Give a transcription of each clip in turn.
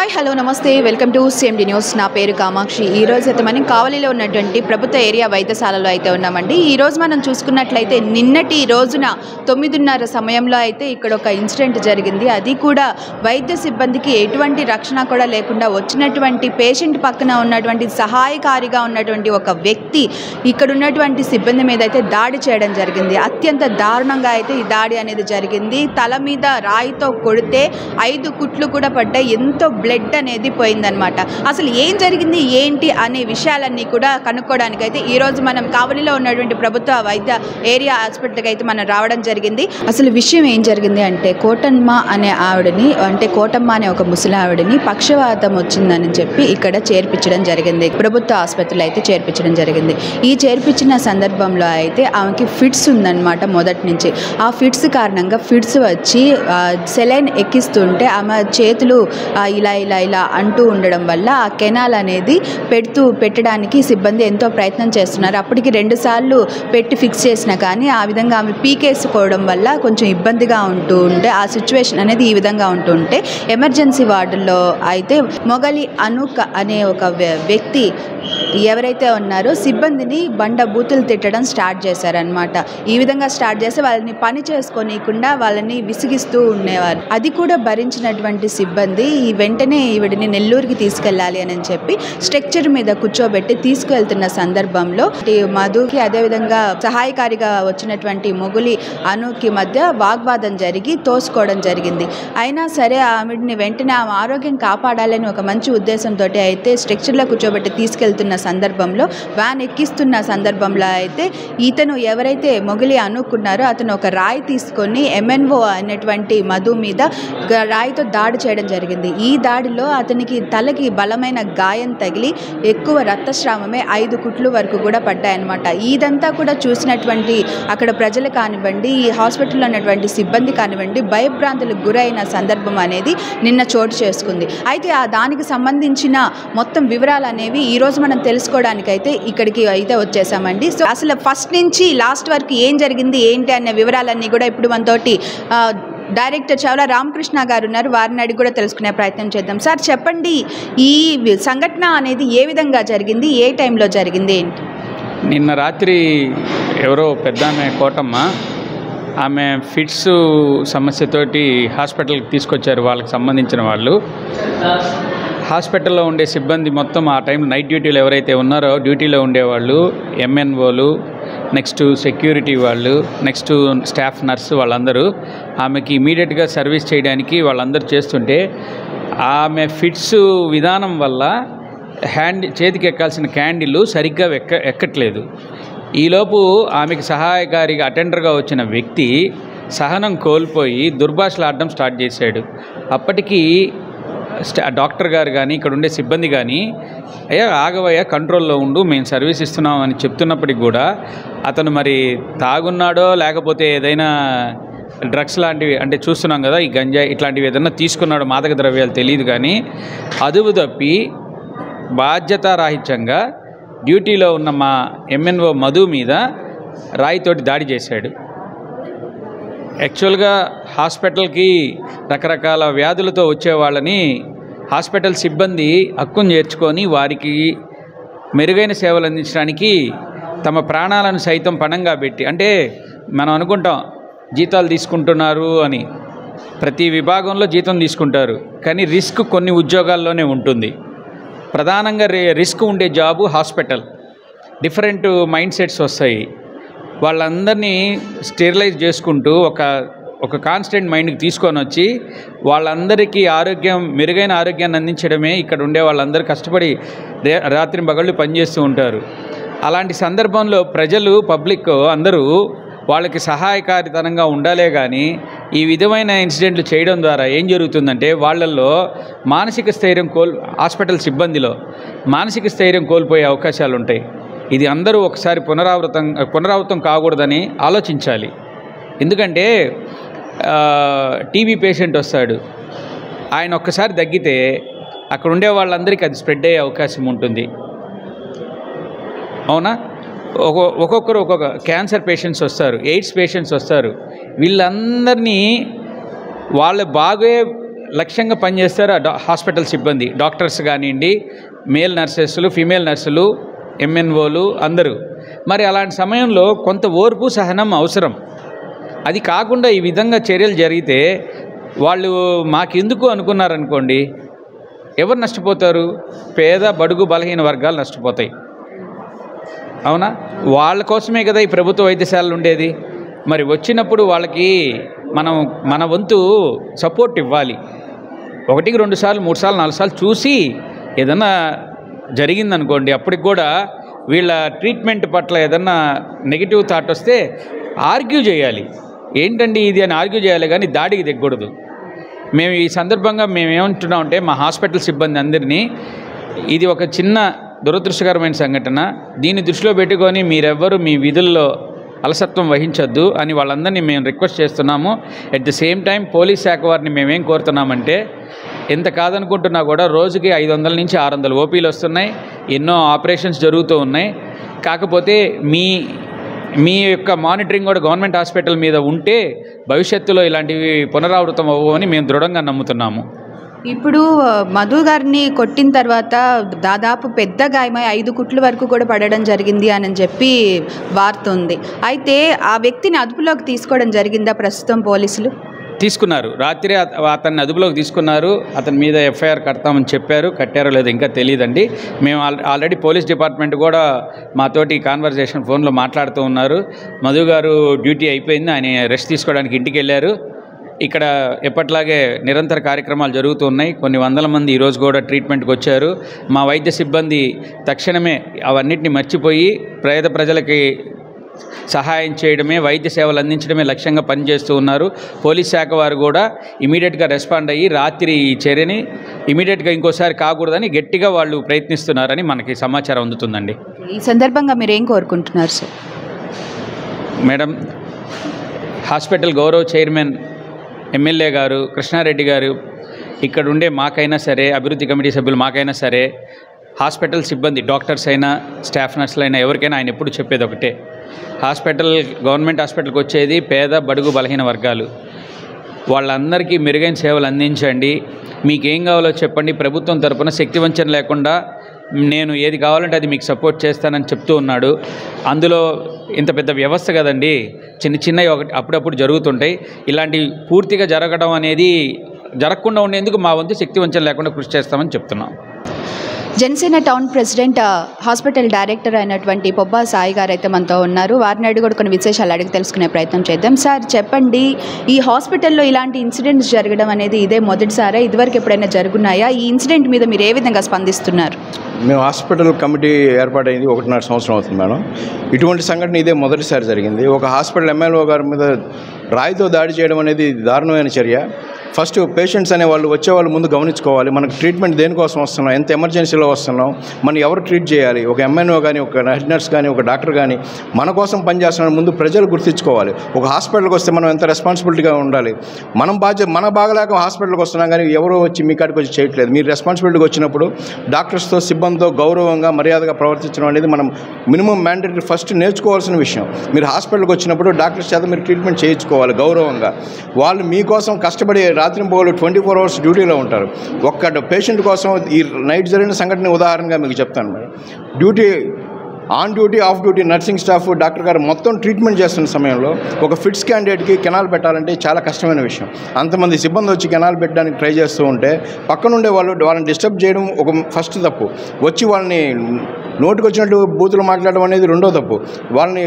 Hi hello నమస్తే welcome to CMD news. నా పేరు కామాక్షి. ఈ రోజు అయితే మనం కావలిలో ఉన్నటువంటి ప్రభుత్వ ఏరియా వైద్యశాలలో అయితే ఉన్నామండి. ఈ రోజు మనం చూసుకున్నట్లయితే నిన్నటి రోజున 9:30 సమయంలో అయితే ఇక్కడ ఒక ఇన్సిడెంట్ జరిగింది. అది కూడా వైద్య సిబ్బందికి ఎటువంటి రక్షణ కూడా లేకుండా వచ్చినటువంటి పేషెంట్ పక్కన ఉన్నటువంటి సహాయకారిగా ఉన్నటువంటి ఒక వ్యక్తి ఇక్కడ ఉన్నటువంటి సిబ్బంది మీద అయితే దాడి చేయడం జరిగింది. అత్యంత దారుణంగా అయితే ఈ దాడి అనేది జరిగింది. తల మీద రాయితో కొడితే 5 కుట్లు కూడా పడ్డాయి. ఎంతో బ్లడ్ అనేది పోయిందనమాట. అసలు ఏం జరిగింది ఏంటి అనే విషయాలన్నీ కూడా కనుక్కోవడానికి అయితే ఈరోజు మనం కావలిలో ఉన్నటువంటి ప్రభుత్వ వైద్య ఏరియా హాస్పిటల్కి అయితే మనం రావడం జరిగింది. అసలు విషయం ఏం జరిగింది అంటే కోటమ్మ అనే ఆవిడని కోటమ్మ అనే ఒక ముసలి ఆవిడని పక్షవాతం వచ్చిందని చెప్పి ఇక్కడ చేర్పించడం జరిగింది. ప్రభుత్వ ఆసుపత్రిలో అయితే చేర్పించడం జరిగింది. ఈ చేర్పించిన సందర్భంలో అయితే ఆమెకి ఫిట్స్ ఉందన్నమాట. మొదటి నుంచి ఆ ఫిట్స్ కారణంగా ఫిట్స్ వచ్చి సెలైన్ ఎక్కిస్తుంటే ఆమె చేతులు ఇలా అంటూ ఉండడం వల్ల ఆ కెనాల్ అనేది పెట్టడానికి సిబ్బంది ఎంతో ప్రయత్నం చేస్తున్నారు. అప్పటికి 2 సార్లు పెట్టి ఫిక్స్ చేసినా కానీ ఆ విధంగా ఆమె పీకేసుకోవడం వల్ల కొంచెం ఇబ్బందిగా ఉంటూ ఉంటే ఆ సిచ్యువేషన్ అనేది ఈ విధంగా ఉంటుంటే ఎమర్జెన్సీ వార్డుల్లో అయితే మొగలి అనుక్ అనే ఒక వ్యక్తి ఎవరైతే ఉన్నారో సిబ్బందిని బూతులు తిట్టడం స్టార్ట్ చేశారనమాట. ఈ విధంగా స్టార్ట్ చేసి వాళ్ళని పని చేసుకోనీయకుండా వాళ్ళని విసిగిస్తూ ఉండేవారు. అది కూడా భరించినటువంటి సిబ్బంది వెంటనే ఈవిడిని నెల్లూరుకి తీసుకెళ్ళాలి అని చెప్పి స్ట్రక్చర్ మీద కూర్చోబెట్టి తీసుకువెళ్తున్న సందర్భంలో మధుకి అదేవిధంగా సహాయకారిగా వచ్చినటువంటి మొగులి అనుకి మధ్య వాగ్వాదం జరిగి తోసుకోవడం జరిగింది. అయినా సరే ఆవిడని వెంటనే ఆమె ఆరోగ్యం కాపాడాలని ఒక మంచి ఉద్దేశంతో అయితే స్ట్రక్చర్లో కూర్చోబెట్టి తీసుకెళ్తున్న సందర్భంలో వ్యాన్ ఎక్కిస్తున్న సందర్భంలో అయితే ఇతను ఎవరైతే మొగలి అనుకున్నారో అతను ఒక రాయి తీసుకొని MNO అనేటువంటి మధు మీద రాయితో దాడి చేయడం జరిగింది. ఈ దాడిలో అతనికి తలకి బలమైన గాయం తగిలి ఎక్కువ రక్తస్రావమే 5 కుట్లు వరకు కూడా పడ్డాయన్నమాట. ఇదంతా కూడా చూసినటువంటి అక్కడ ప్రజలు కానివ్వండి, ఈ హాస్పిటల్లో ఉన్నటువంటి సిబ్బంది కానివ్వండి భయభ్రాంతులకు గురైన సందర్భం అనేది నిన్న చోటు చేసుకుంది. అయితే దానికి సంబంధించిన మొత్తం వివరాలు అనేవి ఈరోజు మనం తెలుసుకోవడానికైతే ఇక్కడికి అయితే వచ్చేసామండి. సో అసలు ఫస్ట్ నుంచి లాస్ట్ వరకు ఏం జరిగింది ఏంటి అనే వివరాలన్నీ కూడా ఇప్పుడు మనతోటి డైరెక్టర్ చవల రామకృష్ణ గారు ఉన్నారు. వారిని అడిగి కూడా తెలుసుకునే ప్రయత్నం చేద్దాం. సార్ చెప్పండి, ఈ సంఘటన అనేది ఏ విధంగా జరిగింది, ఏ టైంలో జరిగింది ఏంటి? నిన్న రాత్రి ఎవరో పెద్దామె కోటమ్మ ఆమె ఫిట్స్ సమస్యతోటి హాస్పిటల్కి తీసుకొచ్చారు. వాళ్ళకి సంబంధించిన వాళ్ళు హాస్పిటల్లో ఉండే సిబ్బంది మొత్తం ఆ టైం నైట్ డ్యూటీలు ఎవరైతే ఉన్నారో డ్యూటీలో ఉండేవాళ్ళు, MNOలు, నెక్స్ట్ సెక్యూరిటీ వాళ్ళు, నెక్స్ట్ స్టాఫ్ నర్సు వాళ్ళందరూ ఆమెకి ఇమీడియట్గా సర్వీస్ చేయడానికి వాళ్ళందరూ చేస్తుంటే ఆమె ఫిట్స్ విధానం వల్ల చేతికి ఎక్కాల్సిన క్యాండిల్ సరిగ్గా ఎక్కట్లేదు. ఈలోపు ఆమెకి సహాయకారిగా అటెండర్గా వచ్చిన వ్యక్తి సహనం కోల్పోయి దుర్భాషలాడడం స్టార్ట్ చేశాడు. అప్పటికి డాక్టర్ గారు కానీ ఇక్కడ ఉండే సిబ్బంది కానీ అయ్యా ఆగవయ్యా కంట్రోల్లో ఉండు, మేము సర్వీస్ ఇస్తున్నాం అని చెప్తున్నప్పటికి కూడా అతను మరి తాగున్నాడో లేకపోతే ఏదైనా డ్రగ్స్ లాంటివి అంటే చూస్తున్నాం కదా ఈ గంజాయి ఇట్లాంటివి ఏదైనా తీసుకున్నాడో మాదక ద్రవ్యాలు తెలియదు కానీ అదుపు తప్పి బాధ్యతారాహిత్యంగా డ్యూటీలో ఉన్న మా MNO మధు మీద రాయితోటి దాడి చేశాడు. యాక్చువల్గా హాస్పిటల్కి రకరకాల వ్యాధులతో వచ్చేవాళ్ళని హాస్పిటల్ సిబ్బంది హక్కును చేర్చుకొని వారికి మెరుగైన సేవలు అందించడానికి తమ ప్రాణాలను సైతం పణంగా పెట్టి, అంటే మనం అనుకుంటాం జీతాలు తీసుకుంటున్నారు అని, ప్రతి విభాగంలో జీతం తీసుకుంటారు కానీ రిస్క్ కొన్ని ఉద్యోగాల్లోనే ఉంటుంది. ప్రధానంగా రిస్క్ ఉండే job hospital. Different mind sets వస్తాయి. వాళ్ళందరినీ స్టెరిలైజ్ చేసుకుంటూ ఒక కాన్స్టెంట్ మైండ్కి తీసుకొని వచ్చి వాళ్ళందరికీ మెరుగైన ఆరోగ్యాన్ని అందించడమే ఇక్కడ ఉండే వాళ్ళందరూ కష్టపడి రాత్రి పగళ్ళు పనిచేస్తూ ఉంటారు. అలాంటి సందర్భంలో ప్రజలు పబ్లిక్ అందరూ వాళ్ళకి సహాయకారితనంగా ఉండాలే కానీ ఈ విధమైన ఇన్సిడెంట్లు చేయడం ద్వారా ఏం జరుగుతుందంటే వాళ్ళల్లో మానసిక స్థైర్యం హాస్పిటల్ సిబ్బందిలో మానసిక స్థైర్యం కోల్పోయే అవకాశాలు ఉంటాయి. ఇది అందరూ ఒకసారి పునరావృతం కాకూడదని ఆలోచించాలి. ఎందుకంటే టీబీ పేషెంట్ వస్తాడు, ఆయన ఒక్కసారి తగ్గితే అక్కడ ఉండే వాళ్ళందరికీ అది స్ప్రెడ్ అయ్యే అవకాశం ఉంటుంది. అవునా? ఒక్కొక్కరు ఒక్కొక్క క్యాన్సర్ పేషెంట్స్ వస్తారు, ఎయిడ్స్ పేషెంట్స్ వస్తారు. వీళ్ళందరినీ వాళ్ళ బాగే లక్ష్యంగా పనిచేస్తారు హాస్పిటల్ సిబ్బంది, డాక్టర్స్ కానివ్వండి, మేల్ నర్సెస్లు, ఫీమేల్ నర్సులు, ఎంఎన్ఓలు అందరూ. మరి అలాంటి సమయంలో కొంత ఓర్పు సహనం అవసరం. అది కాకుండా ఈ విధంగా చర్యలు జరిగితే వాళ్ళు మాకెందుకు అనుకున్నారనుకోండి, ఎవరు నష్టపోతారు? పేద బడుగు బలహీన వర్గాలు నష్టపోతాయి. అవునా? వాళ్ళ కోసమే కదా ఈ ప్రభుత్వ వైద్యశాలలు ఉండేది. మరి వచ్చినప్పుడు వాళ్ళకి మన వంతు సపోర్ట్ ఇవ్వాలి. 1, 2 సార్లు, 3 సార్లు, 4 సార్లు చూసి ఏదన్నా జరిగిందనుకోండి, అప్పటికి కూడా వీళ్ళ ట్రీట్మెంట్ పట్ల ఏదన్నా నెగిటివ్ థాట్ వస్తే ఆర్గ్యూ చేయాలి. ఏంటండి ఇది అని ఆర్గ్యూ చేయాలి, కానీ దాడికి దిగకూడదు. మేము ఈ సందర్భంగా ఏమంటున్నామంటే మా హాస్పిటల్ సిబ్బంది అందరినీ, ఇది ఒక చిన్న దురదృష్టకరమైన సంఘటన, దీన్ని దృష్టిలో పెట్టుకొని మీరెవ్వరూ మీ విధుల్లో అలసత్వం వహించొద్దు అని వాళ్ళందరినీ మేము రిక్వెస్ట్ చేస్తున్నాము. At the same time police శాఖ వారిని మేమేం కోరుతున్నామంటే, ఎంత కాదనుకుంటున్నా కూడా రోజుకి 500 నుంచి 600 ఓపీలు వస్తున్నాయి, ఎన్నో ఆపరేషన్స్ జరుగుతూ ఉన్నాయి. కాకపోతే మీ యొక్క మానిటరింగ్ కూడా గవర్నమెంట్ హాస్పిటల్ మీద ఉంటే భవిష్యత్తులో ఇలాంటివి పునరావృతం అవ్వని మేము దృఢంగా నమ్ముతున్నాము. ఇప్పుడు మధు గారిని కొట్టిన తర్వాత దాదాపు పెద్ద గాయమై 5 కుట్ల వరకు కూడా పడడం జరిగింది అని చెప్పి వార్త ఉంది. అయితే ఆ వ్యక్తిని అదుపులోకి తీసుకోవడం జరిగిందా ప్రస్తుతం పోలీసులు? తీసుకున్నారు. రాత్రి అతన్ని అదుపులోకి తీసుకున్నారు. అతని మీద ఎఫ్ఐఆర్ కడతామని చెప్పారు. కట్టారో లేదో ఇంకా తెలియదండి. మేము ఆల్రెడీ పోలీస్ డిపార్ట్మెంట్ కూడా మాతోటి కాన్వర్జేషన్ ఫోన్లో మాట్లాడుతూ ఉన్నారు. మధు గారు డ్యూటీ అయిపోయింది, ఆయన రెస్ట్ తీసుకోవడానికి ఇంటికి వెళ్ళారు. ఇక్కడ ఎప్పట్లాగే నిరంతర కార్యక్రమాలు జరుగుతూ ఉన్నాయి. కొన్ని వందల మంది ఈరోజు కూడా ట్రీట్మెంట్కి వచ్చారు. మా వైద్య సిబ్బంది తక్షణమే అవన్నిటిని మర్చిపోయి పేద ప్రజలకి సహాయం చేయడమే, వైద్య సేవలు అందించడమే లక్ష్యంగా పనిచేస్తూ ఉన్నారు. పోలీస్ శాఖ వారు కూడా ఇమీడియట్గా రెస్పాండ్ అయ్యి రాత్రి ఈ చర్యని ఇమీడియట్గా ఇంకోసారి కాకూడదని గట్టిగా వాళ్ళు ప్రయత్నిస్తున్నారని మనకి సమాచారం అందుతుందండి. ఈ సందర్భంగా మీరు ఏం కోరుకుంటున్నారు సార్? మేడం, హాస్పిటల్ గౌరవ చైర్మన్ ఎమ్మెల్యే గారు, కృష్ణారెడ్డి గారు, ఇక్కడ ఉండే మాకైనా సరే, అభివృద్ధి కమిటీ సభ్యులు మాకైనా సరే, హాస్పిటల్ సిబ్బంది, డాక్టర్స్ అయినా, స్టాఫ్ నర్సులు అయినా, ఎవరికైనా ఆయన ఎప్పుడు చెప్పేది ఒకటే, గవర్నమెంట్ హాస్పిటల్కి వచ్చేది పేద బడుగు బలహీన వర్గాలు. వాళ్ళందరికీ మెరుగైన సేవలు అందించండి. మీకేం కావాలో చెప్పండి. ప్రభుత్వం తరపున శక్తివంచన లేకుండా నేను ఏది కావాలంటే అది మీకు సపోర్ట్ చేస్తానని చెప్తూ ఉన్నాడు. అందులో ఇంత పెద్ద వ్యవస్థ కదండి, చిన్నవి అప్పుడప్పుడు జరుగుతుంటాయి. ఇలాంటి పూర్తిగా జరగడం అనేది జరగకుండా ఉండేందుకు మా వంతు శక్తివంచన లేకుండా కృషి చేస్తామని చెప్తున్నాం. Janasena town president, hospital director అయినటువంటి పొబ్బా సాయి గారు అయితే మనతో ఉన్నారు. వారిని అడిగి కూడా కొన్ని విశేషాలు అడిగి తెలుసుకునే ప్రయత్నం చేద్దాం. సార్ చెప్పండి, ఈ హాస్పిటల్లో ఇలాంటి ఇన్సిడెంట్స్ జరగడం అనేది ఇదే మొదటిసారా? ఇదివరకు ఎప్పుడైనా జరుగున్నాయా? ఈ ఇన్సిడెంట్ మీద మీరు ఏ విధంగా స్పందిస్తున్నారు? మేము హాస్పిటల్ కమిటీ ఏర్పాటైంది 1.5 సంవత్సరం అవుతుంది మేడం. ఇటువంటి సంఘటన ఇదే మొదటిసారి జరిగింది. ఒక హాస్పిటల్ ఎమ్మెల్యే గారి మీద రాయితో దాడి చేయడం అనేది దారుణమైన చర్య. ఫస్ట్ పేషెంట్స్ అనే వాళ్ళు వచ్చేవాళ్ళు ముందు గమనించుకోవాలి, మనకు ట్రీట్మెంట్ దేనికోసం వస్తున్నాం, ఎంత ఎమర్జెన్సీలో వస్తున్నాం, మనం ఎవరు ట్రీట్ చేయాలి. ఒక ఎంఎన్ఓ కానీ, ఒక హెడ్ నర్స్ కానీ, ఒక డాక్టర్ కానీ మన కోసం పనిచేస్తున్నాడు ముందు ప్రజలు గుర్తించుకోవాలి. ఒక హాస్పిటల్కి వస్తే మనం ఎంత రెస్పాన్సిబిలిటీగా ఉండాలి. మన బాగలేక హాస్పిటల్కి వస్తున్నాం కానీ ఎవరో వచ్చి మీ కాడికి వచ్చి చేయట్లేదు. మీరు రెస్పాన్సిబిలిటీగా వచ్చినప్పుడు డాక్టర్స్తో, సిబ్బందితో గౌరవంగా, మర్యాదగా ప్రవర్తించడం అనేది మనం మినిమం మ్యాండేటరీ ఫస్ట్ నేర్చుకోవాల్సిన విషయం. మీరు హాస్పిటల్కి వచ్చినప్పుడు డాక్టర్స్ చేత మీరు ట్రీట్మెంట్ చేయించుకోవాలి గౌరవంగా. వాళ్ళు మీకోసం కష్టపడి రాత్రింపగలు 24 hours డ్యూటీలో ఉంటారు. ఒక్క పేషెంట్ కోసం ఈ నైట్ జరిగిన సంఘటన ఉదాహరణగా మీకు చెప్తాను madam. On duty, of duty nursing staff, doctor గారు మొత్తం ట్రీట్మెంట్ చేస్తున్న సమయంలో ఒక ఫిట్స్ క్యాండిడేట్కి కెనాల్ పెట్టాలంటే చాలా కష్టమైన విషయం. అంతమంది సిబ్బంది వచ్చి కెనాల్ పెట్టడానికి ట్రై చేస్తూ ఉంటే పక్కనుండే వాళ్ళని డిస్టర్బ్ చేయడం ఒక ఫస్ట్ తప్పు. వచ్చి వాళ్ళని నోటికి వచ్చినట్టు బూతులు మాట్లాడడం అనేది రెండో తప్పు. వాళ్ళని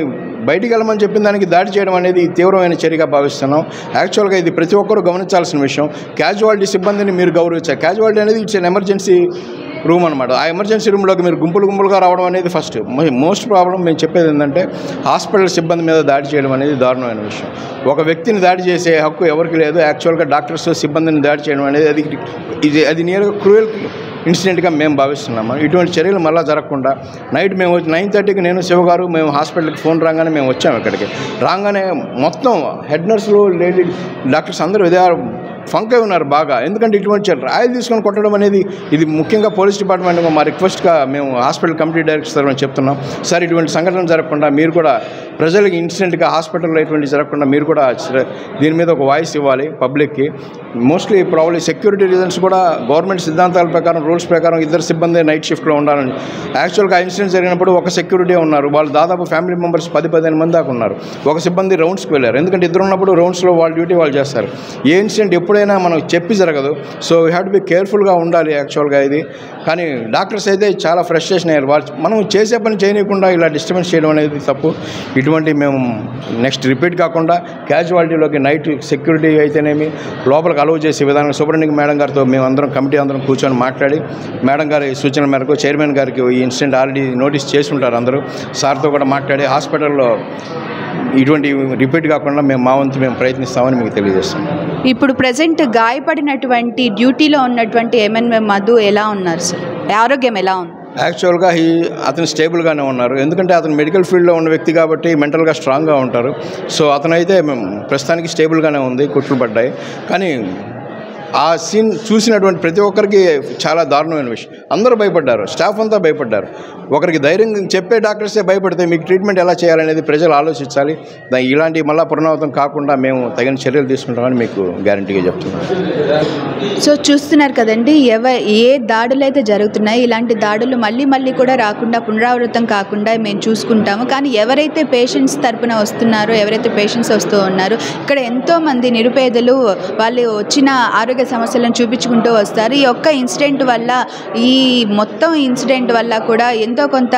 బయటికి వెళ్ళమని చెప్పిన దానికి దాడి చేయడం అనేది తీవ్రమైన చర్యగా భావిస్తున్నాం. యాక్చువల్గా ఇది ప్రతి ఒక్కరూ గమనించాల్సిన విషయం. క్యాజువాలిటీ సిబ్బందిని మీరు గౌరవించాలి. క్యాజువాలిటీ అనేది ఇట్స్ ఎన్ ఎమర్జెన్సీ రూమ్ అనమాట. ఆ ఎమర్జెన్సీ రూమ్లోకి మీరు గుంపులుగా రావడం అనేది ఫస్ట్ మోస్ట్ ప్రాబ్లం. మేము చెప్పేది ఏంటంటే హాస్పిటల్ సిబ్బంది మీద దాడి చేయడం అనేది దారుణమైన విషయం. ఒక వ్యక్తిని దాడి చేసే హక్కు ఎవరికి లేదు. యాక్చువల్గా డాక్టర్స్ సిబ్బందిని దాడి చేయడం అనేది అది నియర్గా క్రూయల్ ఇన్సిడెంట్గా మేము భావిస్తున్నాము. ఇటువంటి చర్యలు మళ్ళీ జరగకుండా నైట్ మేము 9:30కి నేను శివగారు మేము హాస్పిటల్కి ఫోన్ రాగానే మేము వచ్చాము. ఇక్కడికి రాగానే మొత్తం హెడ్ నర్సులు, లేడీ డాక్టర్స్ అందరూ ఫంకై ఉన్నారు బాగా. ఎందుకంటే ఇటువంటి రాయలు తీసుకొని కొట్టడం అనేది ఇది ముఖ్యంగా పోలీస్ డిపార్ట్మెంట్ మా రిక్వెస్ట్గా మేము హాస్పిటల్ కమిటీ డైరెక్టర్ తరఫున చెప్తున్నాం. సార్, ఇటువంటి సంఘటన జరగకుండా మీరు కూడా ప్రజలకి ఇన్సిడెంట్గా హాస్పిటల్లో ఎటువంటి జరగకుండా మీరు కూడా దీని మీద ఒక వాయిస్ ఇవ్వాలి పబ్లిక్కి. మోస్ట్లీ ప్రాబ్లీ సెక్యూరిటీ రీజన్స్ కూడా గవర్నమెంట్ సిద్ధాంతాల ప్రకారం రూల్స్ ప్రకారం ఇద్దరు సిబ్బంది నైట్ షిఫ్ట్లో ఉండాలని. యాక్చువల్గా ఇన్సిడెంట్ జరిగినప్పుడు ఒక సెక్యూరిటీ ఉన్నారు, వాళ్ళు దాదాపు ఫ్యామిలీ మెంబర్స్ 10-15 మంది దాకా ఉన్నారు. ఒక సిబ్బంది రౌండ్స్కి వెళ్ళారు, ఎందుకంటే ఇద్దరు ఉన్నప్పుడు రౌండ్స్లో వాళ్ళ డ్యూటీ వాళ్ళు చేస్తారు. ఏ ఇన్సిడెంట్ ఎప్పుడైనా మనం చెప్పి జరగదు, so we have to be కేర్ఫుల్గా ఉండాలి యాక్చువల్గా ఇది. కానీ డాక్టర్స్ అయితే చాలా ఫ్రస్ట్రేషన్ అయ్యారు. వాళ్ళు మనం చేసే పని చేయకుండా ఇలా డిస్టర్బెన్స్ చేయడం అనేది తప్పు. ఇటువంటి మేము నెక్స్ట్ రిపీట్ కాకుండా క్యాజువాలిటీలోకి నైట్ సెక్యూరిటీ అయితేనేమి లోపలికి అలౌ చేసే విధానం సూపరింటెండెంట్ మేడం గారితో మేము అందరం కమిటీ అందరం కూర్చొని మాట్లాడి మేడం గారి సూచనల మేరకు చైర్మన్ గారికి ఈ ఇన్సిడెంట్ ఆల్రెడీ నోటీస్ చేసి ఉంటారు అందరూ. సార్తో కూడా మాట్లాడి హాస్పిటల్లో ఇటువంటి రిపీట్ కాకుండా మేము మా వంతు మేము ప్రయత్నిస్తామని మీకు తెలియజేస్తాం. ఇప్పుడు ప్రజెంట్ గాయపడినటువంటి డ్యూటీలో ఉన్నటువంటి ఎంఎన్ఏ మధు ఎలా ఉన్నారు సార్? ఆరోగ్యం ఎలా ఉంది? యాక్చువల్గా అతను స్టేబుల్గానే ఉన్నారు, ఎందుకంటే అతను మెడికల్ ఫీల్డ్లో ఉన్న వ్యక్తి కాబట్టి మెంటల్గా స్ట్రాంగ్గా ఉంటారు. సో అతనైతే ప్రస్తుతానికి స్టేబుల్గానే ఉంది, కుట్లు పడ్డాయి. కానీ ఆ సీన్ చూసినటువంటి ప్రతి ఒక్కరికి చాలా దారుణమైన విషయం. అందరూ భయపడ్డారు, స్టాఫ్ అంతా భయపడ్డారు. ఒకరికి ధైర్యం చెప్పే డాక్టర్సే భయపడితే మీకు ట్రీట్మెంట్ ఎలా చేయాలనేది ప్రజలు ఆలోచించాలి. ఇలాంటి మళ్ళా పునరావృతం కాకుండా మేము తగిన చర్యలు తీసుకుంటామని మీకు గ్యారంటీగా చెప్తున్నాం. సో చూస్తున్నారు కదండి, ఏ దాడులు అయితే జరుగుతున్నాయి, ఇలాంటి దాడులు మళ్ళీ కూడా రాకుండా పునరావృతం కాకుండా మేము చూసుకుంటాము. కానీ ఎవరైతే పేషెంట్స్ తరపున వస్తున్నారో, ఎవరైతే పేషెంట్స్ వస్తూ ఉన్నారో, ఇక్కడ ఎంతోమంది నిరుపేదలు వాళ్ళు వచ్చిన ఆరోగ్య సమస్యలను చూపించుకుంటూ వస్తారు. ఈ ఒక్క ఇన్సిడెంట్ వల్ల, ఈ మొత్తం ఇన్సిడెంట్ వల్ల కూడా ఎంతో కొంత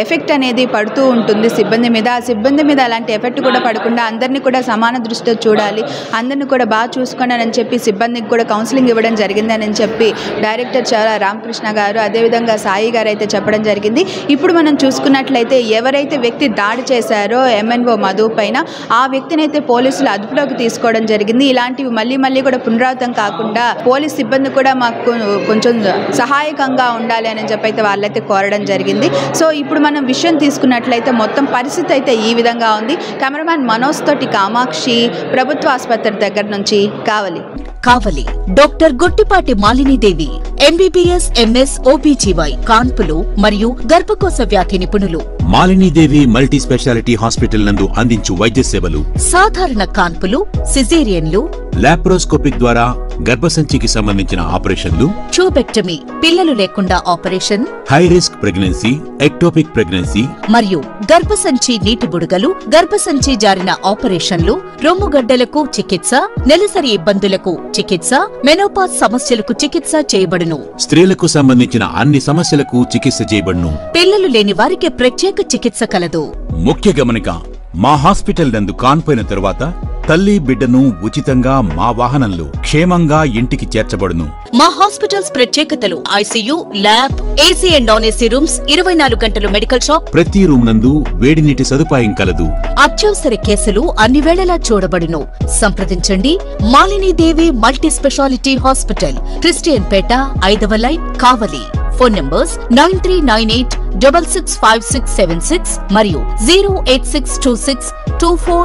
ఎఫెక్ట్ అనేది పడుతూ ఉంటుంది సిబ్బంది మీద. ఆ సిబ్బంది మీద అలాంటి ఎఫెక్ట్ కూడా పడకుండా అందరినీ కూడా సమాన దృష్టితో చూడాలి, అందరినీ కూడా బాగా చూసుకోండి చెప్పి సిబ్బందికి కూడా కౌన్సిలింగ్ ఇవ్వడం జరిగిందని చెప్పి డైరెక్టర్ చాలా రామకృష్ణ గారు, అదేవిధంగా సాయి గారు అయితే చెప్పడం జరిగింది. ఇప్పుడు మనం చూసుకున్నట్లయితే ఎవరైతే వ్యక్తి దాడి చేశారో ఎంఎన్ఓ మధు పైన, ఆ వ్యక్తిని అయితే పోలీసులు అదుపులోకి తీసుకోవడం జరిగింది. ఇలాంటివి మళ్ళీ కూడా పునరావృతం కాకుండా పోలీస్ సిబ్బంది కూడా మాకు కొంచెం సహాయకంగా ఉండాలి అని చెప్పి అయితే వాళ్ళైతే కోరడం జరిగింది. సో ఇప్పుడు మనం విషయం తీసుకున్నట్లయితే మొత్తం పరిస్థితి అయితే ఈ విధంగా ఉంది. కెమెరామ్యాన్ మనోజ్ తోటి కామాక్షి, ప్రభుత్వ ఆసుపత్రి దగ్గర నుంచి Kavali. Doctor Gottipati Malinidevi, MBBS, MS, OBGY, కాన్పులు మరియు గర్భకోశ వ్యాధి నిపుణులు. మాలినీదేవి మల్టీ స్పెషాలిటీ హాస్పిటల్ నందు అందించు వైద్య సేవలు: సాధారణ కాన్పులు, సిజేరియన్లు, లాప్రోస్కోపిక్ ద్వారా గర్భసంచికి సంబంధించిన ఆపరేషన్లు, ట్యూబెక్టమీ, పిల్లలు లేకుండా operation, high risk pregnancy, ectopic pregnancy మరియు గర్భసంచి నీటి బుడగలు, గర్భసంచి జారిన ఆపరేషన్లు, రొమ్ముగడ్డలకు చికిత్స, నెలసరి ఇబ్బందులకు చికిత్స, మెనోపాజ్ సమస్యలకు చికిత్స చేయబడును. స్త్రీలకు సంబంధించిన అన్ని సమస్యలకు చికిత్స చేయబడును. పిల్లలు లేని వారికి ప్రత్యేక చికిత్స కలదు. ముఖ్య గమనిక: మా హాస్పిటల్ నందు కాన్పోయిన తరువాత తల్లి బిడ్డను ఉచితంగా మా వాహనంలో క్షేమంగా ఇంటికి చేర్చబడును. మా హాస్పిటల్స్ ప్రత్యేకతలు: ICU, lab, AC and non AC rooms, 24 గంటలు మెడికల్ షాప్, ప్రతి రూమ్ నందు వేడి నీటి సదుపాయం కలదు. అత్యవసర కేసులు అన్ని వేళలా చూడబడును. సంప్రదించండి Malinidevi multi speciality hospital, Christian Peta, 5వ లైన్, కావలి. ఫోన్ నంబర్స్ 9398665676 మరియు 0862624